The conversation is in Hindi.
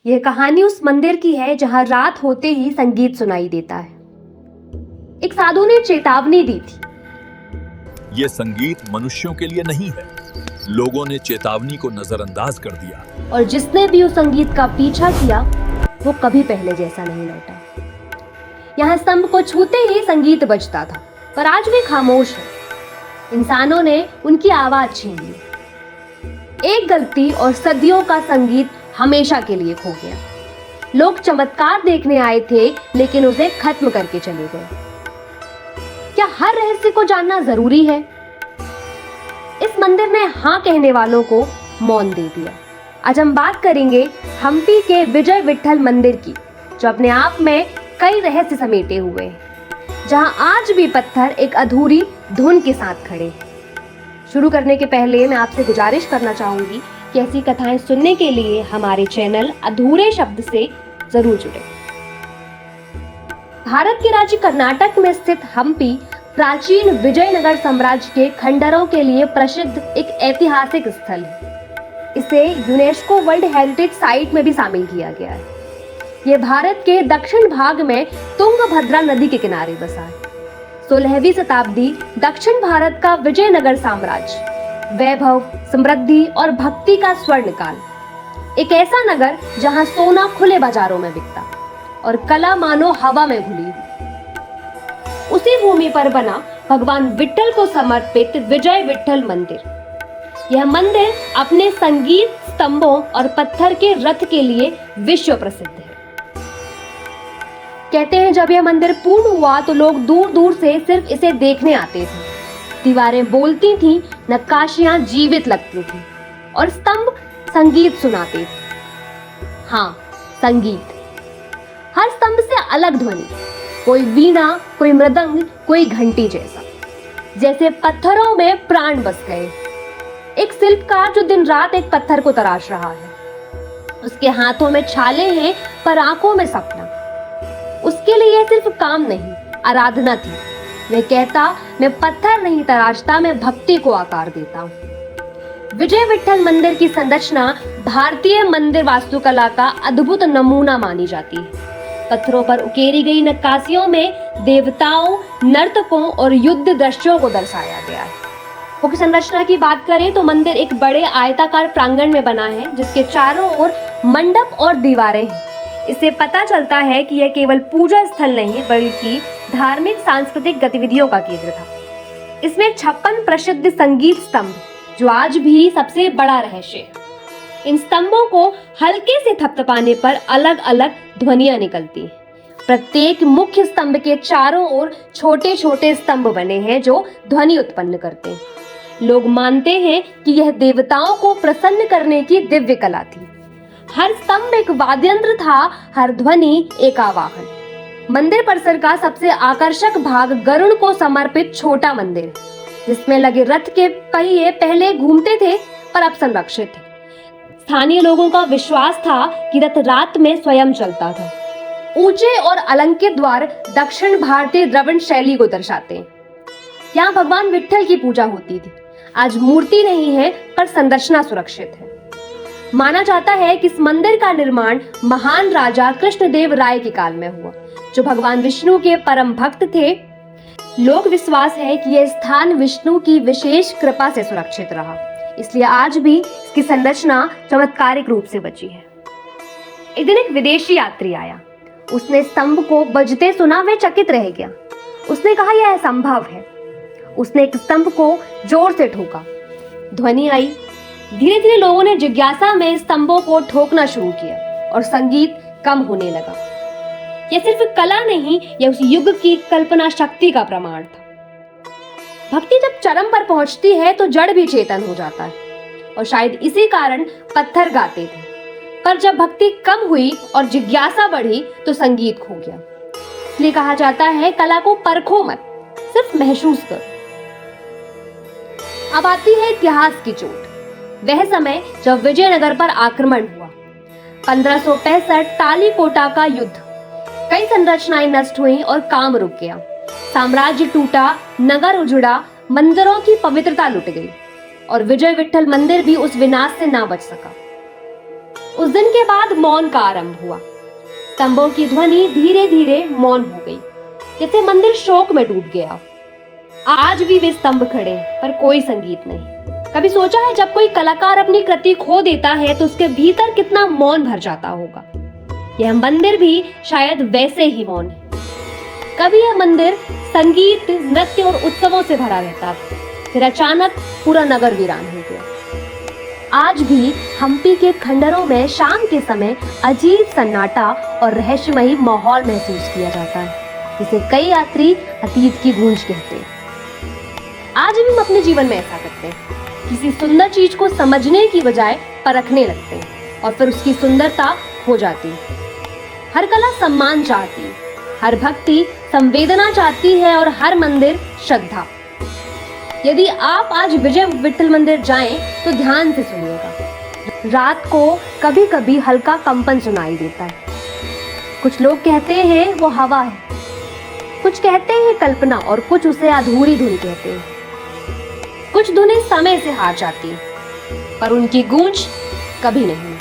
यह कहानी उस मंदिर की है जहां रात होते ही संगीत सुनाई देता है। एक साधु ने चेतावनी दी थी। ये संगीत मनुष्यों के लिए नहीं है। लोगों ने चेतावनी को नजरअंदाज कर दिया और जिसने भी उस संगीत का पीछा किया वो कभी पहले जैसा नहीं लौटा। यहाँ स्तंभ को छूते ही संगीत बजता था, पर आज भी खामोश है। इंसानों ने उनकी आवाज छीन ली। एक गलती और सदियों का संगीत हमेशा के लिए खो गया। लोग चमत्कार देखने आए थे, लेकिन उसे खत्म करके चले गए। क्या हर रहस्य को जानना जरूरी है? इस मंदिर ने हाँ कहने वालों को मौन दे दिया। आज हम बात करेंगे हम्पी के विजय विट्ठल मंदिर की, जो अपने आप में कई रहस्य समेटे हुए हैं, जहां आज भी पत्थर एक अधूरी धुन के साथ खड़े। शुरू करने के पहले मैं आपसे गुजारिश करना चाहूंगी कि ऐसी कथाएं सुनने के लिए हमारे चैनल अधूरे शब्द से जरूर जुड़े। भारत के राज्य कर्नाटक में स्थित हम्पी प्राचीन विजयनगर साम्राज्य के खंडरों के लिए प्रसिद्ध एक ऐतिहासिक स्थल है। इसे यूनेस्को वर्ल्ड हेरिटेज साइट में भी शामिल किया गया है। यह भारत के दक्षिण भाग में तुंगभद्रा नदी के किनारे बसा है। 16वीं शताब्दी दक्षिण भारत का विजयनगर साम्राज्य, वैभव, समृद्धि और भक्ति का स्वर्ण काल। एक ऐसा नगर जहां सोना खुले बाजारों में बिकता और कला मानो हवा में घुली हुई। उसी भूमि पर बना भगवान विट्ठल को समर्पित विजय विट्ठल मंदिर। यह मंदिर अपने संगीत स्तंभों और पत्थर के रथ के लिए विश्व प्रसिद्ध है। कहते हैं जब यह मंदिर पूर्ण हुआ तो लोग दूर दूर से सिर्फ इसे देखने आते थे। दीवारें बोलती थीं, नक्काशियां जीवित लगती थीं और स्तंभ संगीत सुनाते थे। हाँ, संगीत। हर स्तंभ से अलग ध्वनि, कोई वीणा, कोई मृदंग, कोई घंटी जैसा, जैसे पत्थरों में प्राण बस गए। एक शिल्पकार जो दिन रात एक पत्थर को तराश रहा है। उसके हाथों में छाले हैं पर आंखों में सपना। उसके लिए सिर्फ काम नहीं, आराधना थी। वह कहता, मैं पत्थर नहीं तराशता, मैं भक्ति को आकार देता हूँ। विजय विट्ठल मंदिर की संरचना भारतीय मंदिर वास्तुकला का अद्भुत नमूना मानी जाती है। पत्थरों पर उकेरी गई नक्काशियों में देवताओं, नर्तकों और युद्ध दृश्यों को दर्शाया गया है। मुख्य संरचना की बात करें तो मंदिर एक बड़े आयताकार प्रांगण में बना है, जिसके चारों ओर मंडप और दीवारें हैं। इससे पता चलता है कि यह केवल पूजा स्थल नहीं, बल्कि धार्मिक सांस्कृतिक गतिविधियों का केंद्र था। इसमें 56 प्रसिद्ध संगीत स्तंभ, जो आज भी सबसे बड़ा रहस्य है। इन स्तंभों को हल्के से थपथपाने पर अलग अलग ध्वनियां निकलती हैं। प्रत्येक मुख्य स्तंभ के चारों ओर छोटे छोटे स्तंभ बने हैं जो ध्वनि उत्पन्न करते हैं। लोग मानते हैं कि यह देवताओं को प्रसन्न करने की दिव्य कला थी। हर स्तंभ एक वाद्ययंत्र था, हर ध्वनि एक आवाहन। मंदिर परिसर का सबसे आकर्षक भाग गरुड़ को समर्पित छोटा मंदिर है, जिसमें लगे रथ के पहिए पहले घूमते थे पर अब संरक्षित थे। स्थानीय लोगों का विश्वास था कि रथ रात में स्वयं चलता था। ऊंचे और अलंकृत द्वार दक्षिण भारतीय द्रविड़ शैली को दर्शाते हैं। यहाँ भगवान विट्ठल की पूजा होती थी। आज मूर्ति नहीं है, पर संरचना सुरक्षित है। माना जाता है कि इस मंदिर का निर्माण महान राजा कृष्णदेव राय के काल में हुआ, जो भगवान विष्णु के परम भक्त थे। लोक विश्वास है कि यह स्थान विष्णु की विशेष कृपा से सुरक्षित रहा, इसलिए आज भी इसकी संरचना चमत्कारिक रूप से बची है। एक दिन एक विदेशी यात्री आया। उसने स्तंभ को बजते सुना, वह चकित रह गया। उसने कहा, यह असंभव है। उसने एक स्तंभ को जोर से ठोका, ध्वनि आई। धीरे धीरे लोगों ने जिज्ञासा में स्तंभों को ठोकना शुरू किया और संगीत कम होने लगा। यह सिर्फ कला नहीं, यह उस युग की कल्पना शक्ति का प्रमाण था। भक्ति जब चरम पर पहुंचती है तो जड़ भी चेतन हो जाता है, और शायद इसी कारण पत्थर गाते थे। पर जब भक्ति कम हुई और जिज्ञासा बढ़ी तो संगीत खो गया। इसलिए कहा जाता है, कला को परखो मत, सिर्फ महसूस करो। अब आती है इतिहास की चोट। वह समय जब विजयनगर पर आक्रमण हुआ। 1565 तालीकोटा का युद्ध। कई संरचनाएं नष्ट हुई और काम रुक गया। साम्राज्य टूटा, नगर उजड़ा, मंदिरों की पवित्रता लुट गई और विजय विट्ठल मंदिर भी उस विनाश से ना बच सका। उस दिन के बाद मौन का आरंभ हुआ। स्तंभों की ध्वनि धीरे धीरे मौन हो गई, जैसे मंदिर शोक में डूब गया। आज भी वे स्तंभ खड़े हैं, पर कोई संगीत नहीं। कभी सोचा है जब कोई कलाकार अपनी कृति खो देता है तो उसके भीतर कितना मौन भर जाता होगा। यह मंदिर भी शायद वैसे ही मौन है। कभी यह मंदिर संगीत, नृत्य और उत्सवों से भरा रहता था, फिर अचानक पूरा नगर वीरान हो गया। आज भी हम्पी के खंडरों में शाम के समय अजीब सन्नाटा और रहस्यमयी माहौल महसूस किया जाता है, जिसे कई यात्री अतीत की गूंज कहते हैं। आज भी हम अपने जीवन में ऐसा करते हैं, किसी सुंदर चीज को समझने की बजाय परखने लगते हैं और फिर उसकी सुंदरता खो जाती है। हर कला सम्मान चाहती है, हर भक्ति संवेदना चाहती है और हर मंदिर श्रद्धा। यदि आप आज विजय विठल मंदिर जाएं तो ध्यान से सुनिएगा। रात को कभी कभी हल्का कंपन सुनाई देता है। कुछ लोग कहते हैं वो हवा है, कुछ कहते हैं कल्पना और कुछ उसे अधूरी धुन कहते हैं। कुछ धुनें समय से हार जाती हैं, पर उनकी गूंज कभी नहीं।